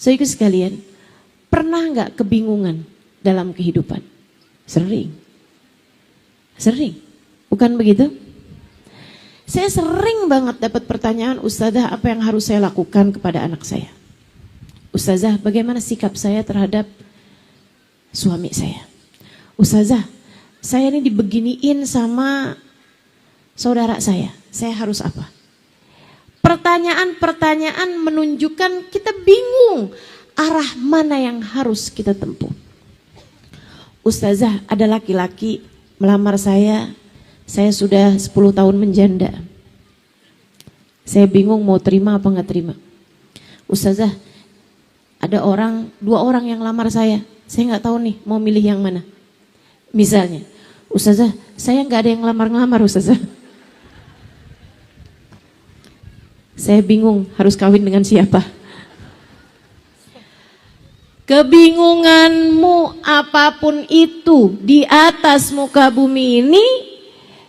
Saudara sekalian, pernah nggak kebingungan dalam kehidupan? Sering. Sering. Bukan begitu? Saya sering banget dapat pertanyaan, Ustazah, apa yang harus saya lakukan kepada anak saya? Ustazah, bagaimana sikap saya terhadap suami saya? Ustazah, saya ini dibeginiin sama saudara saya harus apa? Pertanyaan-pertanyaan menunjukkan kita bingung arah mana yang harus kita tempuh. Ustazah, ada laki-laki melamar saya sudah 10 tahun menjanda. Saya bingung mau terima apa nggak terima. Ustazah, ada dua orang yang lamar saya nggak tahu nih mau milih yang mana. Misalnya, Ustazah, saya nggak ada yang ngelamar Ustazah. Saya bingung harus kawin dengan siapa. Kebingunganmu apapun itu di atas muka bumi ini,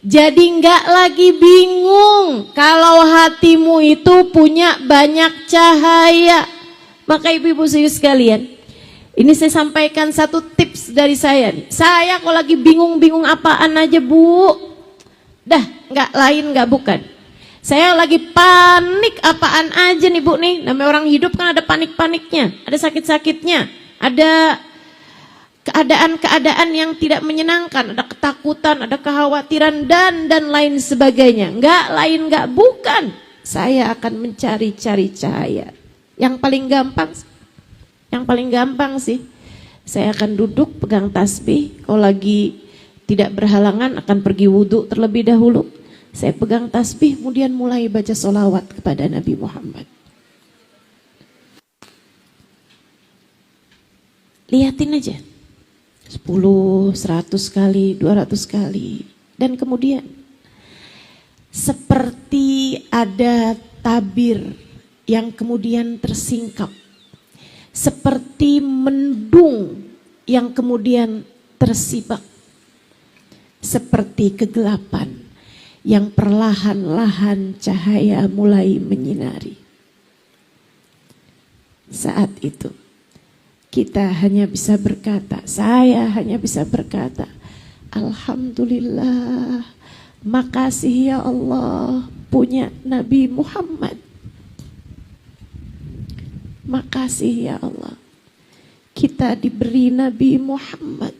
jadi nggak lagi bingung kalau hatimu itu punya banyak cahaya. Maka ibu-ibu sekalian, ini saya sampaikan satu tips dari saya. Saya kalau lagi bingung apaan aja bu, dah nggak lain nggak bukan. Saya lagi panik apaan aja nih bu nih. Namanya orang hidup kan ada panik-paniknya, ada sakit-sakitnya, ada keadaan-keadaan yang tidak menyenangkan, ada ketakutan, ada kekhawatiran dan lain sebagainya. Nggak lain nggak bukan. Saya akan mencari-cari cahaya. Yang paling gampang sih, saya akan duduk pegang tasbih. Kalau lagi tidak berhalangan akan pergi wudhu terlebih dahulu. Saya pegang tasbih, kemudian mulai baca sholawat kepada Nabi Muhammad. Lihatin aja, 10, 100 kali, 200 kali. Dan kemudian seperti ada tabir yang kemudian tersingkap. Seperti mendung yang kemudian tersibak. Seperti kegelapan yang perlahan-lahan cahaya mulai menyinari. Saat itu kita hanya bisa berkata, saya hanya bisa berkata, Alhamdulillah, makasih ya Allah punya Nabi Muhammad. Makasih ya Allah, kita diberi Nabi Muhammad.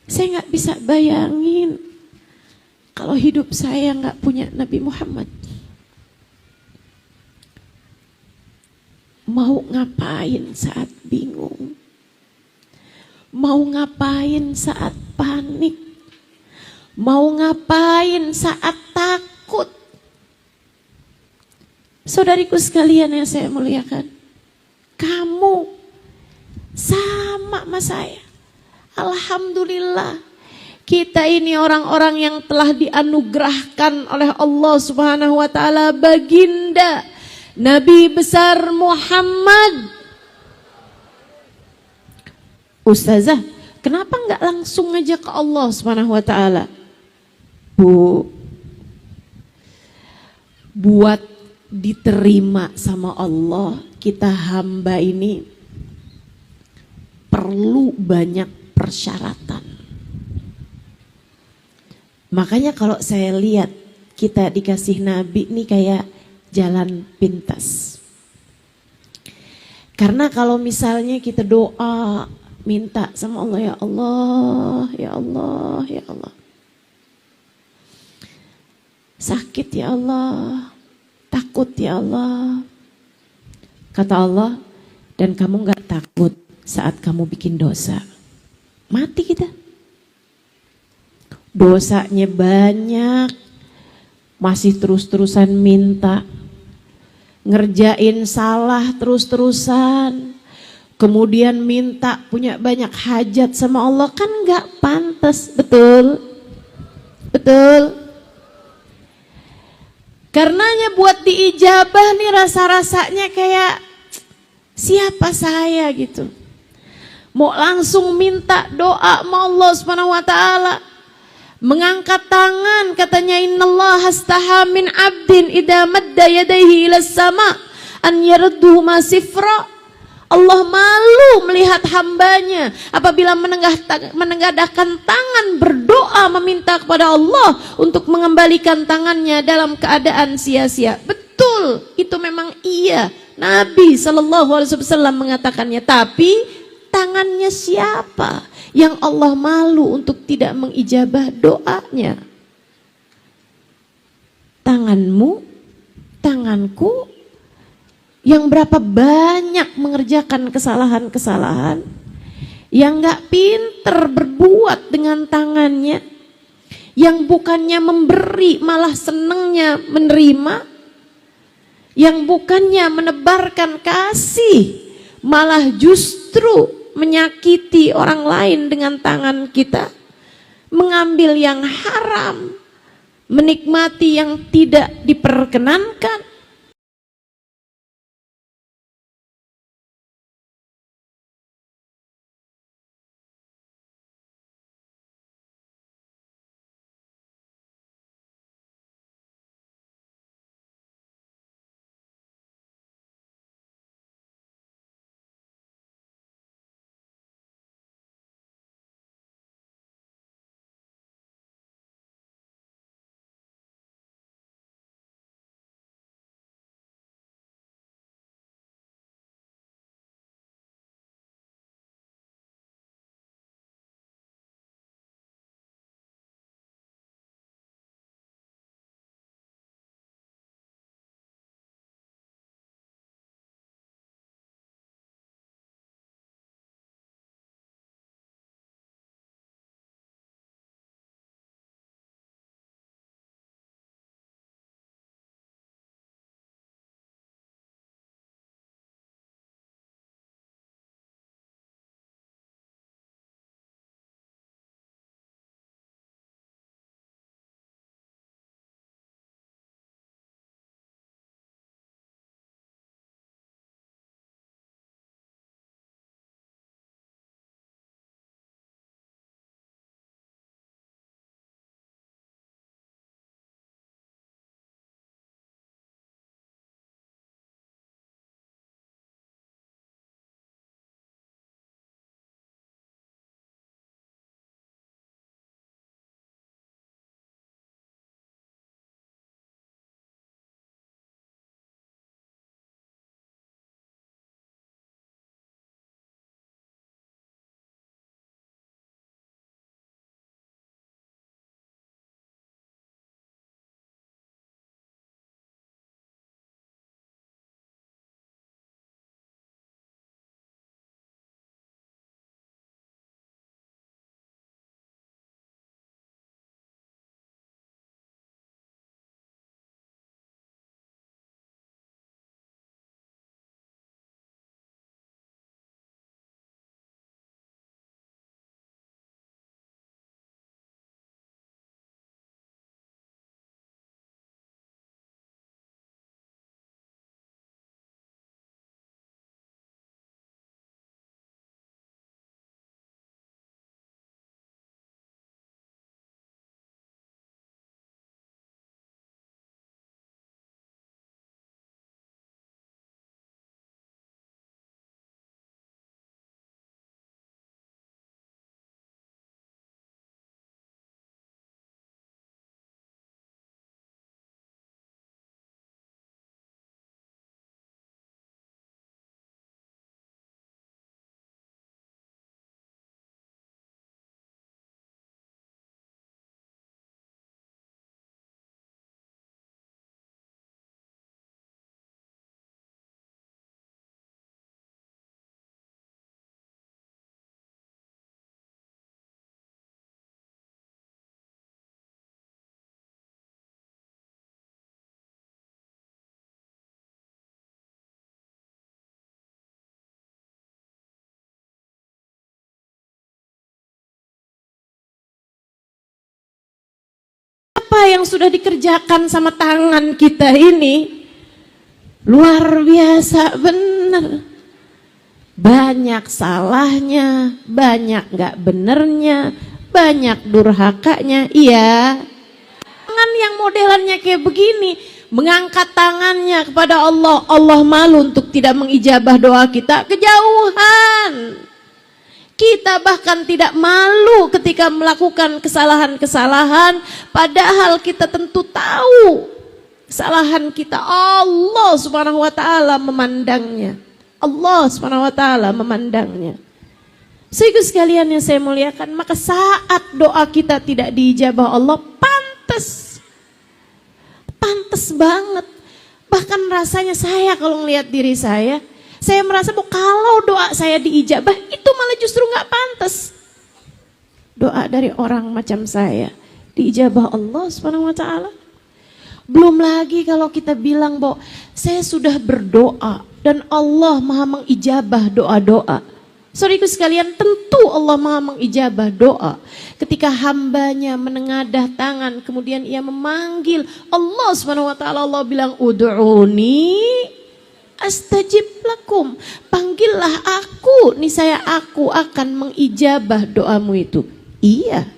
Saya nggak bisa bayangin kalau hidup saya nggak punya Nabi Muhammad. Mau ngapain saat bingung? Mau ngapain saat panik? Mau ngapain saat takut? Saudariku sekalian yang saya muliakan, kamu sama sama saya. Alhamdulillah, kita ini orang-orang yang telah dianugerahkan oleh Allah Subhanahu wa taala baginda Nabi besar Muhammad. Ustazah, kenapa enggak langsung aja ke Allah Subhanahu wa taala? Bu, buat diterima sama Allah, kita hamba ini perlu banyak persyaratan. Makanya kalau saya lihat kita dikasih Nabi ini kayak jalan pintas. Karena kalau misalnya kita doa minta sama Allah, ya Allah, ya Allah, ya Allah. Sakit ya Allah, takut ya Allah. Kata Allah, dan kamu gak takut saat kamu bikin dosa. Mati kita. Dosanya banyak, masih terus-terusan minta, ngerjain salah terus-terusan, kemudian minta punya banyak hajat sama Allah, kan gak pantas, betul? Betul? Karenanya buat diijabah nih rasa-rasanya kayak siapa saya gitu. Mau langsung minta doa sama Allah Subhanahu wa taala. Mengangkat tangan, katanya innallaha astaha min 'abdin idza madda yadayhi ilas sama an yarduhu masifra. Allah malu melihat hambanya apabila menengadahkan tangan berdoa meminta kepada Allah untuk mengembalikan tangannya dalam keadaan sia-sia. Betul, itu memang iya. Nabi SAW mengatakannya. Tapi tangannya siapa yang Allah malu untuk tidak mengijabah doanya? Tanganmu, tanganku, yang berapa banyak mengerjakan kesalahan-kesalahan, yang gak pinter berbuat dengan tangannya, yang bukannya memberi malah senengnya menerima, yang bukannya menebarkan kasih malah justru menyakiti orang lain dengan tangan kita, mengambil yang haram, menikmati yang tidak diperkenankan. Apa yang sudah dikerjakan sama tangan kita ini luar biasa benar. Banyak salahnya, banyak gak benernya, banyak durhakanya. Iya, tangan yang modelannya kayak begini mengangkat tangannya kepada Allah, Allah malu untuk tidak mengijabah doa kita, kejauhan. Kita bahkan tidak malu ketika melakukan kesalahan-kesalahan, padahal kita tentu tahu kesalahan kita. Allah Subhanahu wa taala memandangnya. Allah Subhanahu wa taala memandangnya. Sehingga sekalian yang saya muliakan, maka saat doa kita tidak diijabah Allah, pantas banget. Bahkan rasanya saya kalau melihat diri saya merasa bahwa kalau doa saya diijabah, itu malah justru nggak pantas. Doa dari orang macam saya diijabah Allah Subhanahu wa taala. Belum lagi kalau kita bilang bahwa saya sudah berdoa dan Allah Maha mengijabah doa-doa. Saudaraku sekalian, tentu Allah Maha mengijabah doa. Ketika hambanya menengadah tangan, kemudian ia memanggil Allah Subhanahu wa taala, Allah bilang, "Ud'uni astajib lakum." Panggillah aku, niscaya aku akan mengijabah doamu itu. Iya,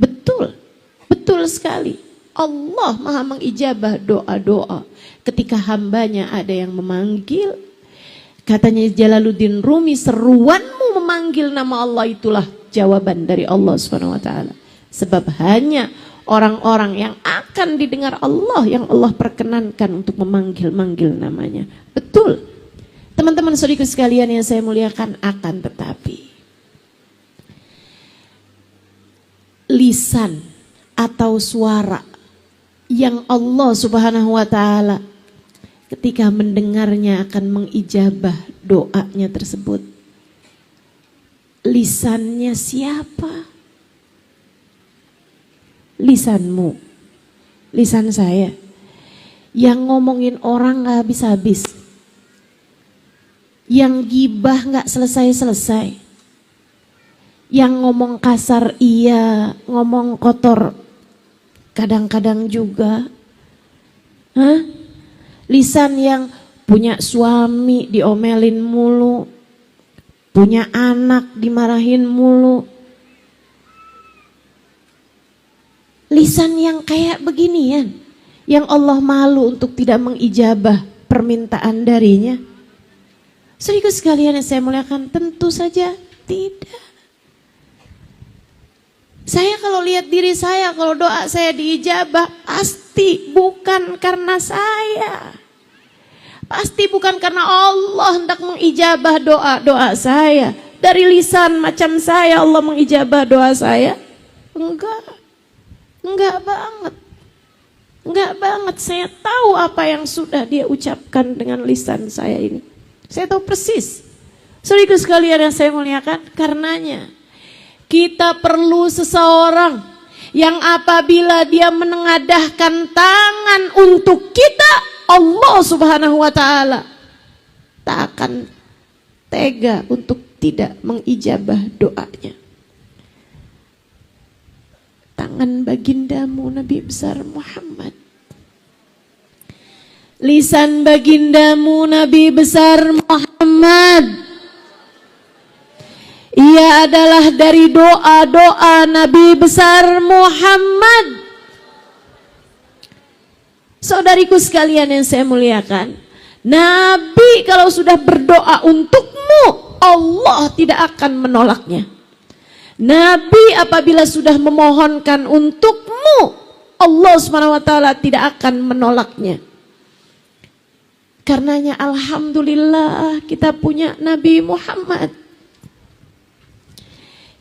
betul. Betul sekali. Allah Maha mengijabah doa-doa ketika hambanya ada yang memanggil. Katanya Jalaluddin Rumi, seruanmu memanggil nama Allah itulah jawaban dari Allah Subhanahu wa taala. Sebab hanya orang-orang yang akan didengar Allah yang Allah perkenankan untuk memanggil-manggil namanya. Betul. Teman-teman saudaraku sekalian yang saya muliakan, akan tetapi lisan atau suara yang Allah Subhanahu wa taala ketika mendengarnya akan mengijabah doanya tersebut. Lisannya siapa? Lisanmu, lisan saya, yang ngomongin orang gak habis-habis, yang gibah gak selesai-selesai, yang ngomong kasar iya, ngomong kotor kadang-kadang juga. Hah? Lisan yang punya suami diomelin mulu, punya anak dimarahin mulu. Lisan yang kayak beginian, yang Allah malu untuk tidak mengijabah permintaan darinya. Saudaraku sekalian yang saya muliakan, tentu saja tidak. Saya kalau lihat diri saya, kalau doa saya diijabah, pasti bukan karena saya. Pasti bukan karena Allah hendak mengijabah doa-doa saya. Dari lisan macam saya Allah mengijabah doa saya. Enggak banget. Enggak banget. Saya tahu apa yang sudah dia ucapkan dengan lisan saya ini. Saya tahu persis. Saudaraku sekalian yang saya muliakan, karenanya kita perlu seseorang yang apabila dia menengadahkan tangan untuk kita, Allah Subhanahu wa taala tak akan tega untuk tidak mengijabah doanya. Tangan bagindamu Nabi besar Muhammad, lisan bagindamu Nabi besar Muhammad, ia adalah dari doa-doa Nabi besar Muhammad. Saudariku sekalian yang saya muliakan, Nabi kalau sudah berdoa untukmu, Allah tidak akan menolaknya. Nabi apabila sudah memohonkan untukmu, Allah Subhanahu wa taala tidak akan menolaknya. Karenanya alhamdulillah kita punya Nabi Muhammad.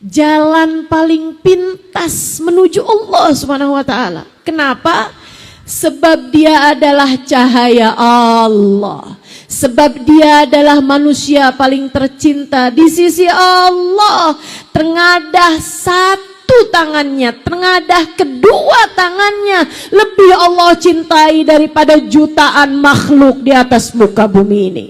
Jalan paling pintas menuju Allah Subhanahu wa taala. Kenapa? Sebab dia adalah cahaya Allah. Sebab dia adalah manusia paling tercinta di sisi Allah. Tengadah satu tangannya, tengadah kedua tangannya lebih Allah cintai daripada jutaan makhluk di atas muka bumi ini.